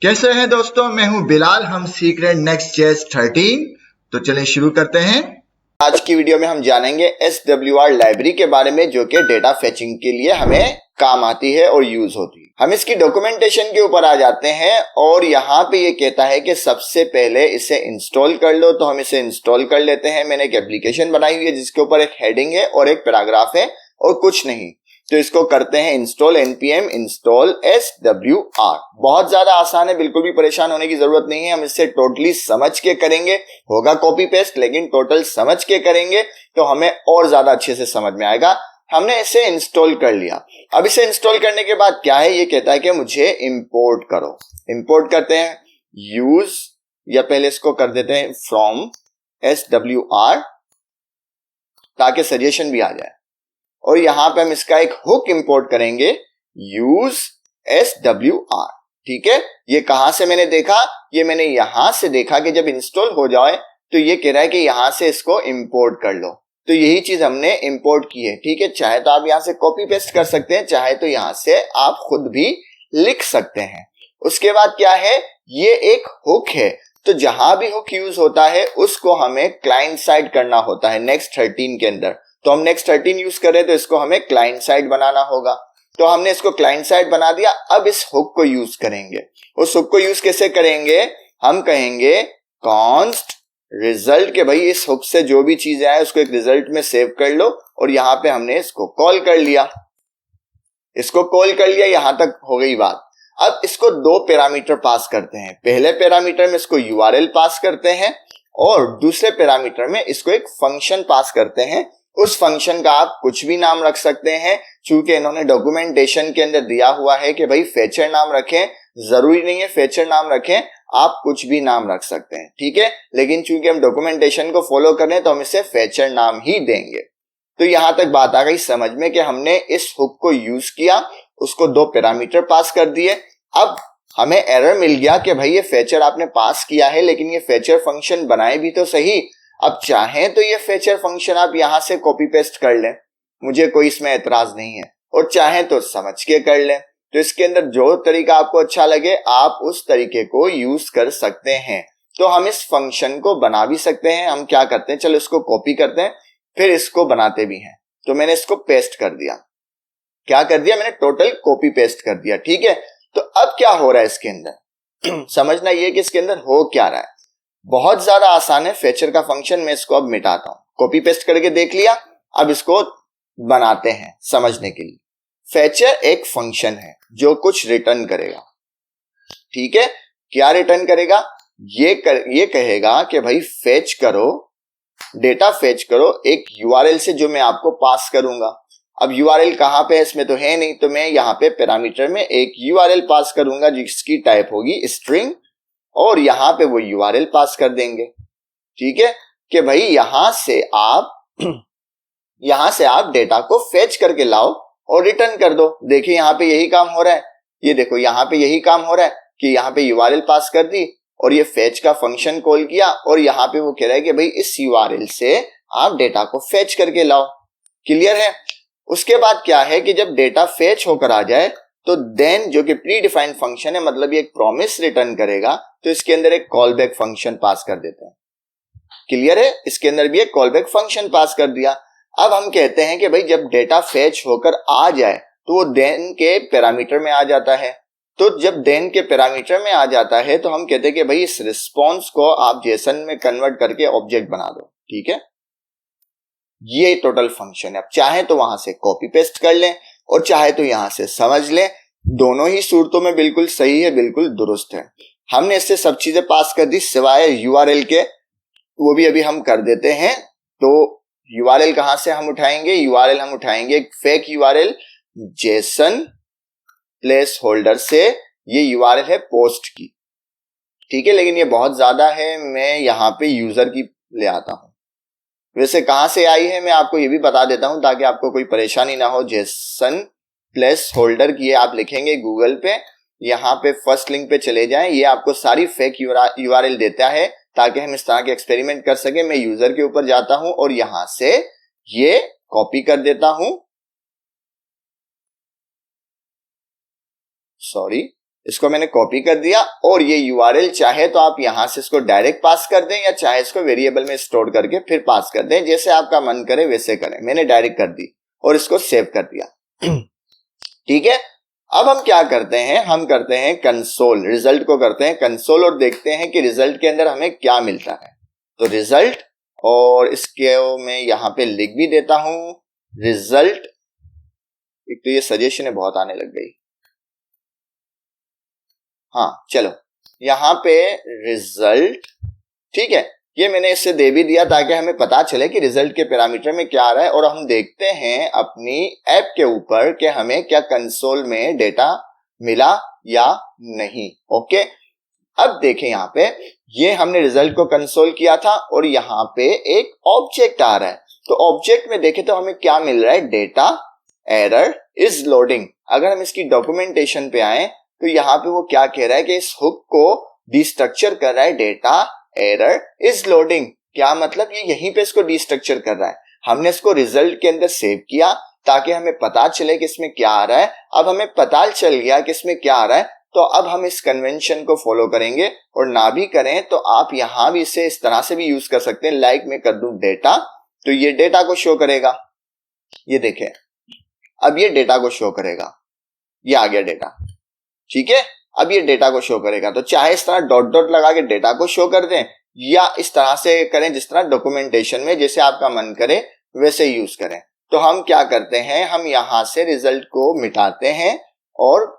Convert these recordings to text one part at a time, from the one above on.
कैसे हैं दोस्तों, मैं हूं बिलाल। हम सीख रहे हैं Next.js 13। तो चलें शुरू करते हैं। आज की वीडियो में हम जानेंगे SWR लाइब्रेरी के बारे में, जो कि डेटा फेचिंग के लिए हमें काम आती है और यूज होती है। हम इसकी डॉक्यूमेंटेशन के ऊपर आ जाते हैं और यहाँ पे ये कहता है कि सबसे पहले इसे इंस्टॉल कर लो। तो हम इसे इंस्टॉल कर लेते हैं। मैंने एक एप्लीकेशन बनाई हुई है जिसके ऊपर एक हेडिंग है और एक पैराग्राफ है और कुछ नहीं। तो इसको करते हैं इंस्टॉल npm install SWR। बहुत ज्यादा आसान है, बिल्कुल भी परेशान होने की जरूरत नहीं है। हम इसे टोटली समझ के करेंगे, होगा कॉपी पेस्ट, लेकिन टोटल समझ के करेंगे तो हमें और ज्यादा अच्छे से समझ में आएगा। हमने इसे इंस्टॉल कर लिया। अब इसे इंस्टॉल करने के बाद क्या है, ये कहता है कि मुझे इंपोर्ट करो। इंपोर्ट करते हैं यूज, या पहले इसको कर देते हैं फ्रॉम SWR ताकि सजेशन भी आ जाए। और यहां पे हम इसका एक हुक इंपोर्ट करेंगे, यूज SWR। ठीक है, ये कहां से मैंने देखा, ये मैंने यहां से देखा कि जब इंस्टॉल हो जाए तो ये कह रहा है कि यहां से इसको इंपोर्ट कर लो। तो यही चीज हमने इंपोर्ट की है। ठीक है, चाहे तो आप यहां से कॉपी पेस्ट कर सकते हैं, चाहे तो यहां से आप खुद भी लिख सकते हैं। उसके बाद क्या है, ये एक हुक है। तो जहां भी हुक यूज होता है उसको हमें क्लाइंट साइड करना होता है Next.13 के अंदर। तो हम Next.13 यूज कर रहे हैं तो इसको हमें क्लाइंट साइड बनाना होगा। तो हमने इसको क्लाइंट साइड बना दिया। अब इस हुक को यूज करेंगे। उस हुक को यूज कैसे करेंगे, हम कहेंगे कॉन्स्ट रिजल्ट के भाई इस हुक से जो भी चीजें आए उसको एक रिजल्ट में सेव कर लो। और यहां पे हमने इसको कॉल कर लिया। इसको कॉल कर लिया, यहां तक हो गई बात। अब इसको दो पैरामीटर पास करते हैं। पहले पैरामीटर में इसको URL पास करते हैं और दूसरे पैरामीटर में इसको एक फंक्शन पास करते हैं। उस फंक्शन का आप कुछ भी नाम रख सकते हैं। चूंकि इन्होंने डॉक्यूमेंटेशन के अंदर दिया हुआ है कि भाई फेचर नाम रखें, जरूरी नहीं है फेचर नाम रखें, आप कुछ भी नाम रख सकते हैं। ठीक है, लेकिन चूंकि हम डॉक्यूमेंटेशन को फॉलो कर रहे हैं तो हम इसे फेचर नाम ही देंगे। तो यहां तक बात आ गई समझ में कि हमने इस हुक को यूज किया, उसको दो पैरामीटर पास कर दिए। अब हमें एरर मिल गया कि भाई ये फीचर आपने पास किया है, लेकिन ये फीचर फंक्शन बनाए भी तो सही। अब चाहें तो ये फीचर फंक्शन आप यहां से कॉपी पेस्ट कर लें, मुझे कोई इसमें एतराज नहीं है, और चाहें तो समझ के कर लें। तो इसके अंदर जो तरीका आपको अच्छा लगे आप उस तरीके को यूज कर सकते हैं। तो हम इस फंक्शन को बना भी सकते हैं। हम क्या करते हैं, चलो इसको कॉपी करते हैं, फिर इसको बनाते भी हैं। तो मैंने इसको पेस्ट कर दिया। क्या कर दिया मैंने, टोटल कॉपी पेस्ट कर दिया। ठीक है, तो अब क्या हो रहा है इसके अंदर समझना ये कि इसके अंदर हो क्या रहा है। बहुत ज्यादा आसान है फेचर का फंक्शन। मैं इसको अब मिटाता हूं, कॉपी पेस्ट करके देख लिया। अब इसको बनाते हैं समझने के लिए। फेचर एक फंक्शन है जो कुछ रिटर्न करेगा। ठीक है, क्या रिटर्न करेगा, ये कहेगा कि भाई फेच करो, डेटा फेच करो एक URL से जो मैं आपको पास करूंगा। अब URL कहां पे है, इसमें तो है नहीं, तो मैं यहां पे पैरामीटर में एक URL पास करूंगा जिसकी टाइप होगी स्ट्रिंग, और यहां पे वो URL पास कर देंगे। ठीक है, कि भाई यहां से आप डेटा को फेच करके लाओ और रिटर्न कर दो। देखिए यहां पे यही काम हो रहा है। ये देखो यहां पे यही काम हो रहा है कि यहां पे URL पास कर दी और ये फेच का फंक्शन कॉल किया, और यहां पे वो कह रहा है कि भाई इस URL से आप डेटा को फेच करके लाओ। क्लियर है। उसके बाद क्या है कि जब डेटा फेच होकर आ जाए तो देन, जो कि प्री डिफाइंड फंक्शन है, मतलब ये एक प्रॉमिस रिटर्न करेगा, तो इसके अंदर एक कॉल बैक फंक्शन पास कर देते हैं। क्लियर है, इसके अंदर भी एक कॉल बैक फंक्शन पास कर दिया। अब हम कहते हैं कि भाई जब डेटा फेच होकर आ जाए तो वो देन के पैरामीटर में आ जाता है। तो जब देन के पैरामीटर में आ जाता है तो हम कहते हैं कि भाई इस रिस्पॉन्स को आप जेसन में कन्वर्ट करके ऑब्जेक्ट बना दो। ठीक है, ये टोटल फंक्शन है। अब चाहे तो वहां से कॉपी पेस्ट कर लें और चाहे तो यहां से समझ लें। दोनों ही सूरतों में बिल्कुल सही है, बिल्कुल दुरुस्त है। हमने इससे सब चीजें पास कर दी सिवाय URL के, वो भी अभी हम कर देते हैं। तो URL कहां से हम उठाएंगे, URL हम उठाएंगे एक fake URL Jason place holder से। ये URL है पोस्ट की। ठीक है, लेकिन ये बहुत ज्यादा है, मैं यहां पे यूजर की ले आता हूं। वैसे कहां से आई है मैं आपको ये भी बता देता हूं ताकि आपको कोई परेशानी ना हो। जेसन प्लेस होल्डर की आप लिखेंगे गूगल पे, यहां पे फर्स्ट लिंक पे चले जाएं, ये आपको सारी फेक URL देता है ताकि हम इस तरह के एक्सपेरिमेंट कर सके। मैं यूजर के ऊपर जाता हूं और यहां से ये कॉपी कर देता हूं, सॉरी इसको मैंने कॉपी कर दिया और ये यूआरएल चाहे तो आप यहां से इसको डायरेक्ट पास कर दें या चाहे इसको वेरिएबल में स्टोर करके फिर पास कर दें, जैसे आपका मन करे वैसे करें। मैंने डायरेक्ट कर दी और इसको सेव कर दिया। ठीक है, अब हम क्या करते हैं, हम करते हैं कंसोल, रिजल्ट को करते हैं कंसोल और देखते हैं कि रिजल्ट के अंदर हमें क्या मिलता है। तो रिजल्ट, और इसके मैं यहां पे लिख भी देता हूं रिजल्ट। एक तो ये सजेशन बहुत आने लग गई। हाँ चलो, यहां पे रिजल्ट, ठीक है, ये मैंने इससे दे भी दिया ताकि हमें पता चले कि रिजल्ट के पैरामीटर में क्या आ रहा है। और हम देखते हैं अपनी ऐप के ऊपर कि हमें क्या कंसोल में डेटा मिला या नहीं। ओके, अब देखें यहां पे, ये हमने रिजल्ट को कंसोल किया था और यहां पे एक ऑब्जेक्ट आ रहा है। तो ऑब्जेक्ट में देखें तो हमें क्या मिल रहा है, डेटा एरर इज लोडिंग। अगर हम इसकी डॉक्यूमेंटेशन पे आए तो यहाँ पे वो क्या कह रहा है कि इस हुक को डिस्ट्रक्चर कर रहा है, डेटा एरर इज लोडिंग। क्या मतलब, ये यहीं पे इसको डिस्ट्रक्चर कर रहा है। हमने इसको रिजल्ट के अंदर सेव किया ताकि हमें पता चले कि इसमें क्या आ रहा है। अब हमें पता चल गया कि इसमें क्या आ रहा है, तो अब हम इस कन्वेंशन को फॉलो करेंगे। और ना भी करें तो आप यहां भी इसे इस तरह से भी यूज कर सकते हैं। लाइक मैं कर दूं डेटा, तो ये डेटा को शो करेगा। ये देखें, अब ये डेटा को शो करेगा, ये आ गया डेटा। ठीक है, अब ये डेटा को शो करेगा। तो चाहे इस तरह डॉट डॉट लगा के डेटा को शो कर दें या इस तरह से करें जिस तरह डॉक्यूमेंटेशन में जैसे आपका मन करे वैसे यूज करें। तो हम क्या करते हैं, हम यहां से रिजल्ट को मिटाते हैं और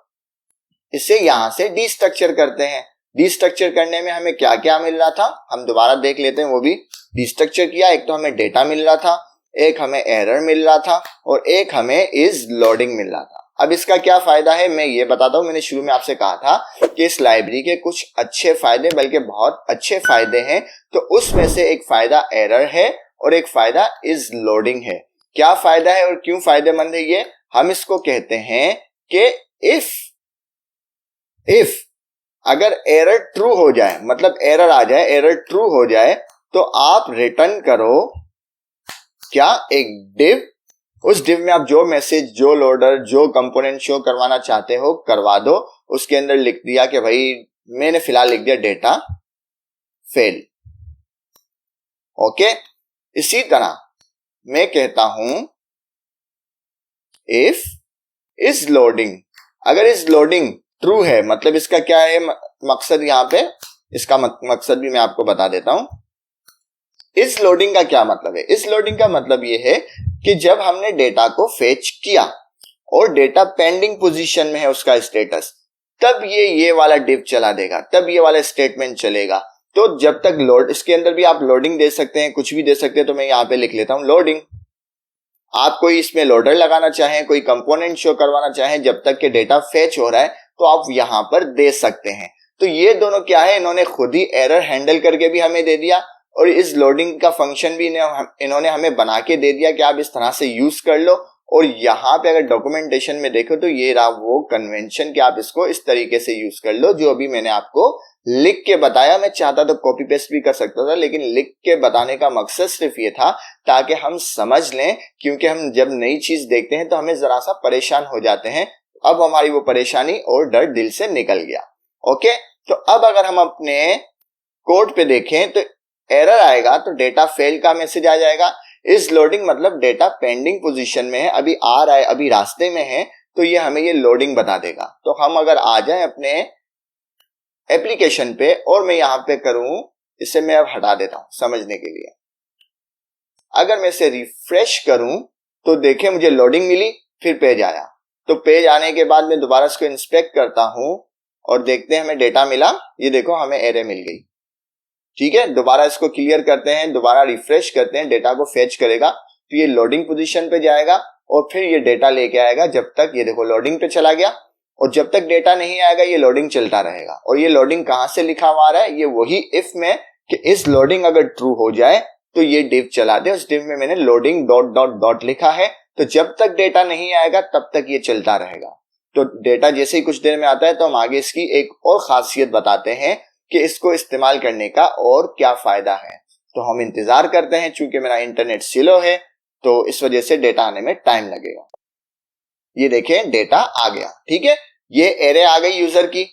इसे यहां से डिस्ट्रक्चर करते हैं। डिस्ट्रक्चर करने में हमें क्या क्या मिल रहा था, हम दोबारा देख लेते हैं। वो भी डिस्ट्रक्चर किया, एक तो हमें डेटा मिल रहा था, एक हमें एरर मिल रहा था और एक हमें इज लोडिंग मिल रहा था। अब इसका क्या फायदा है मैं ये बताता हूं। मैंने शुरू में आपसे कहा था कि इस लाइब्रेरी के कुछ अच्छे फायदे, बल्कि बहुत अच्छे फायदे हैं। तो उसमें से एक फायदा एरर है और एक फायदा इज लोडिंग है। क्या फायदा है और क्यों फायदेमंद है ये, हम इसको कहते हैं कि इफ अगर एरर ट्रू हो जाए, मतलब एरर आ जाए, एरर ट्रू हो जाए, तो आप रिटर्न करो क्या, एक डिव। उस डिव में आप जो मैसेज, जो लोडर, जो कंपोनेंट शो करवाना चाहते हो करवा दो। उसके अंदर लिख दिया कि भाई, मैंने फिलहाल लिख दिया डेटा फेल। ओके, इसी तरह मैं कहता हूं इफ इज लोडिंग। अगर इज लोडिंग ट्रू है, मतलब इसका क्या है मकसद, यहां पे इसका मकसद भी मैं आपको बता देता हूं। इस लोडिंग का क्या मतलब है, इस लोडिंग का मतलब ये है कि जब हमने डेटा को फेच किया और डेटा पेंडिंग पोजीशन में है उसका स्टेटस, तब ये वाला डिव चला देगा, तब ये वाला स्टेटमेंट चलेगा। तो जब तक लोड, इसके अंदर भी आप लोडिंग दे सकते हैं, कुछ भी दे सकते हैं। तो मैं यहां पे लिख लेता हूं लोडिंग। आप कोई इसमें लोडर लगाना चाहें, कोई कंपोनेंट शो करवाना चाहें, जब तक कि डेटा फेच हो रहा है तो आप यहां पर दे सकते हैं। तो ये दोनों क्या है, इन्होंने खुद ही एरर हैंडल करके भी हमें दे दिया और इस लोडिंग का फंक्शन भी इन्होंने हमें बना के दे दिया कि आप इस तरह से यूज कर लो। और यहाँ पे अगर डॉक्यूमेंटेशन में देखो तो ये रहा वो कन्वेंशन कि आप इसको इस तरीके से यूज कर लो जो अभी मैंने आपको लिख के बताया। मैं चाहता तो कॉपी पेस्ट भी कर सकता था, लेकिन लिख के बताने का मकसद सिर्फ ये था ताकि हम समझ लें, क्योंकि हम जब नई चीज देखते हैं तो हमें जरा सा परेशान हो जाते हैं। अब हमारी वो परेशानी और डर दिल से निकल गया। ओके, तो अब अगर हम अपने कोड पे देखें तो एरर आएगा तो डेटा फेल का मैसेज आ जाएगा। इस लोडिंग मतलब डेटा पेंडिंग पोजीशन में है, अभी आ रहा है, अभी रास्ते में है, तो ये हमें ये लोडिंग बता देगा। तो हम अगर आ जाएं अपने एप्लीकेशन पे और मैं यहां पे करूं, इसे मैं अब हटा देता हूं समझने के लिए। अगर मैं इसे रिफ्रेश करूं तो देखें मुझे लोडिंग मिली, फिर पेज आया। तो पेज आने के बाद मैं दोबारा इसको इंस्पेक्ट करता हूं और देखते हैं हमें डेटा मिला। ये देखो हमें एरर मिल गई। ठीक है, दोबारा इसको क्लियर करते हैं, दोबारा रिफ्रेश करते हैं, डेटा को फेच करेगा तो ये लोडिंग पोजीशन पे जाएगा और फिर ये डेटा लेके आएगा। जब तक ये देखो लोडिंग पे चला गया और जब तक डेटा नहीं आएगा ये लोडिंग चलता रहेगा। और ये लोडिंग कहां से लिखा हुआ है, ये वही इफ में कि इस लोडिंग अगर ट्रू हो जाए तो ये डिव चला दे। उस डिव में मैंने लोडिंग डॉट डॉट डॉट लिखा है। तो जब तक डेटा नहीं आएगा तब तक ये चलता रहेगा। तो डेटा जैसे ही कुछ देर में आता है तो हम आगे इसकी एक और खासियत बताते हैं कि इसको इस्तेमाल करने का और क्या फायदा है। तो हम इंतजार करते हैं, चूंकि मेरा इंटरनेट स्लो है तो इस वजह से डेटा आने में टाइम लगेगा। ये देखें डेटा आ गया। ठीक है, ये एरे आ गई यूजर की।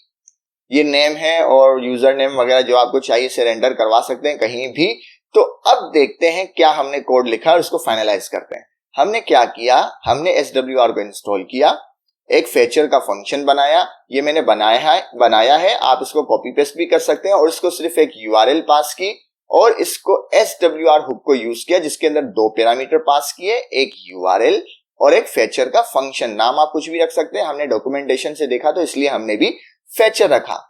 ये नेम है और यूजर नेम वगैरह जो आपको चाहिए इसे रेंडर करवा सकते हैं कहीं भी। तो अब देखते हैं क्या हमने कोड लिखा और उसको फाइनलाइज करते हैं। हमने क्या किया, हमने SWR को इंस्टॉल किया, एक फीचर का फंक्शन बनाया, ये मैंने बनाया है, आप इसको कॉपी पेस्ट भी कर सकते हैं, और इसको सिर्फ एक URL पास की और इसको SWR हुक को यूज किया जिसके अंदर 2 पैरामीटर पास किए, एक URL और एक फीचर का फंक्शन। नाम आप कुछ भी रख सकते हैं, हमने डॉक्यूमेंटेशन से देखा तो इसलिए हमने भी फीचर रखा।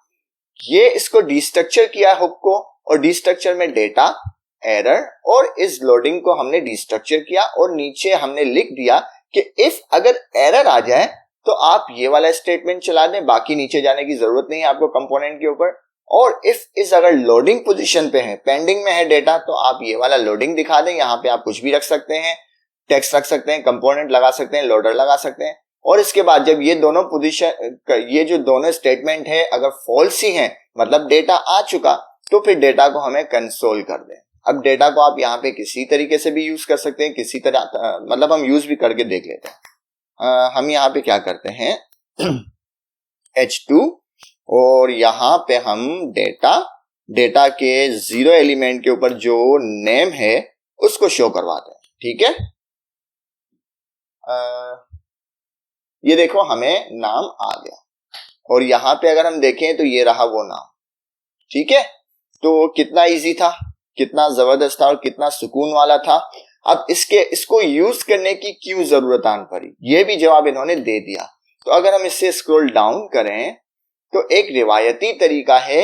ये इसको डिस्ट्रक्चर किया हुक को, और डिस्ट्रक्चर में डेटा, एरर और इस लोडिंग को हमने डिस्ट्रक्चर किया, और नीचे हमने लिख दिया कि इफ अगर एरर आ जाए तो आप ये वाला स्टेटमेंट चला दें, बाकी नीचे जाने की जरूरत नहीं है आपको कंपोनेंट के ऊपर। और इफ इस अगर लोडिंग पोजीशन पे है, पेंडिंग में है डेटा, तो आप ये वाला लोडिंग दिखा दें। यहाँ पे आप कुछ भी रख सकते हैं, टेक्स्ट रख सकते हैं, कंपोनेंट लगा सकते हैं, लोडर लगा सकते हैं। और इसके बाद जब ये दोनों पोजीशन, ये जो दोनों स्टेटमेंट है अगर फॉल्स ही है, मतलब डेटा आ चुका, तो फिर डेटा को हमें कंसोल कर दें। अब डेटा को आप यहाँ पे किसी तरीके से भी यूज कर सकते हैं, किसी तरह मतलब हम यूज भी करके देख लेते हैं। हम यहाँ पे क्या करते हैं H2 और यहाँ पे हम डेटा के 0 एलिमेंट के ऊपर जो नेम है उसको शो करवाते हैं। ठीक है, ये देखो हमें नाम आ गया, और यहाँ पे अगर हम देखें तो ये रहा वो नाम। ठीक है, तो कितना इजी था, कितना जबरदस्त था और कितना सुकून वाला था। अब इसको यूज करने की क्यों जरूरत आन पड़ी, ये भी जवाब इन्होंने दे दिया। तो अगर हम इससे स्क्रॉल डाउन करें तो एक रिवायती तरीका है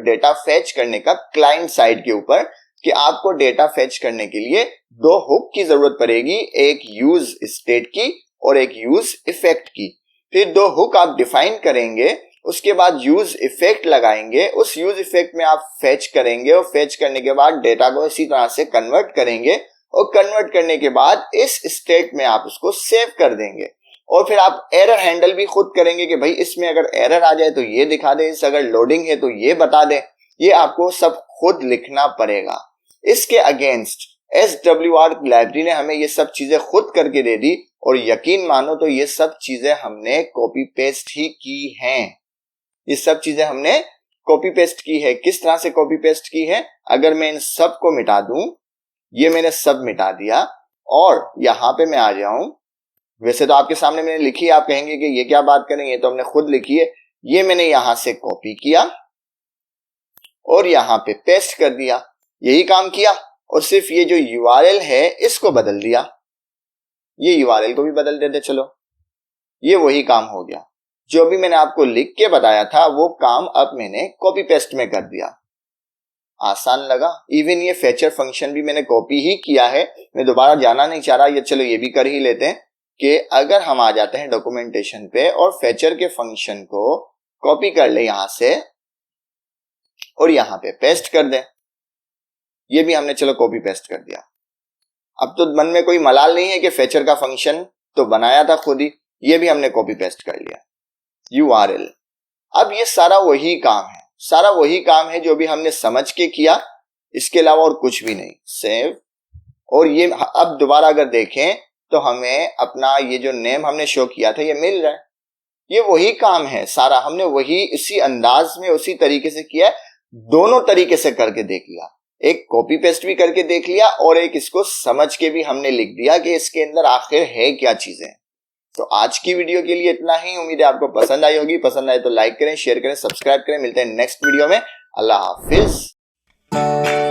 डेटा फेच करने का क्लाइंट साइड के ऊपर, कि आपको डेटा फेच करने के लिए 2 हुक की जरूरत पड़ेगी, एक यूज स्टेट की और एक यूज इफेक्ट की। फिर 2 हुक आप डिफाइन करेंगे, उसके बाद यूज इफेक्ट लगाएंगे, उस यूज इफेक्ट में आप फेच करेंगे, और फेच करने के बाद डेटा को इसी तरह से कन्वर्ट करेंगे, और कन्वर्ट करने के बाद इस स्टेट में आप उसको सेव कर देंगे। और फिर आप एरर हैंडल भी खुद करेंगे कि भाई इसमें अगर एरर आ जाए तो ये दिखा दे, इस अगर लोडिंग है तो ये बता दे। ये आपको सब खुद लिखना पड़ेगा। इसके अगेंस्ट SWR लाइब्रेरी ने हमें ये सब चीजें खुद करके दे दी, और यकीन मानो तो ये सब चीजें हमने कॉपी पेस्ट ही की हैं। ये सब चीजें हमने कॉपी पेस्ट की है। किस तरह से कॉपी पेस्ट की है, अगर मैं इन सब को मिटा दूं, ये मैंने सब मिटा दिया और यहां पे मैं आ जाऊं, वैसे तो आपके सामने मैंने लिखी, आप कहेंगे कि ये क्या बात करें, ये तो हमने खुद लिखी है। ये मैंने यहां से कॉपी किया और यहां पे पेस्ट कर दिया, यही काम किया। और सिर्फ ये जो URL है इसको बदल दिया, ये URL को भी बदल देते चलो, ये वही काम हो गया। जो भी मैंने आपको लिख के बताया था वो काम अब मैंने कॉपी पेस्ट में कर दिया। आसान लगा। इवन ये फीचर फंक्शन भी मैंने कॉपी ही किया है, मैं दोबारा जाना नहीं चाह रहा। ये चलो ये भी कर ही लेते हैं कि अगर हम आ जाते हैं डॉक्यूमेंटेशन पे और फीचर के फंक्शन को कॉपी कर ले यहां से और यहां पे पेस्ट कर दें। ये भी हमने चलो कॉपी पेस्ट कर दिया। अब तो मन में कोई मलाल नहीं है कि फीचर का फंक्शन तो बनाया था खुद ही, ये भी हमने कॉपी पेस्ट कर लिया। URL, अब ये सारा वही काम है, सारा वही काम है जो भी हमने समझ के किया, इसके अलावा और कुछ भी नहीं। सेव, और ये अब दोबारा अगर देखें तो हमें अपना ये जो नेम हमने शो किया था ये मिल रहा है। ये वही काम है सारा, हमने वही इसी अंदाज में उसी तरीके से किया। दोनों तरीके से करके देख लिया, एक कॉपी पेस्ट भी करके देख लिया और एक इसको समझ के भी हमने लिख दिया कि इसके अंदर आखिर है क्या चीजें। तो आज की वीडियो के लिए इतना ही। उम्मीद है आपको पसंद आई होगी। पसंद आए तो लाइक करें, शेयर करें, सब्सक्राइब करें। मिलते हैं नेक्स्ट वीडियो में। अल्लाह हाफिज।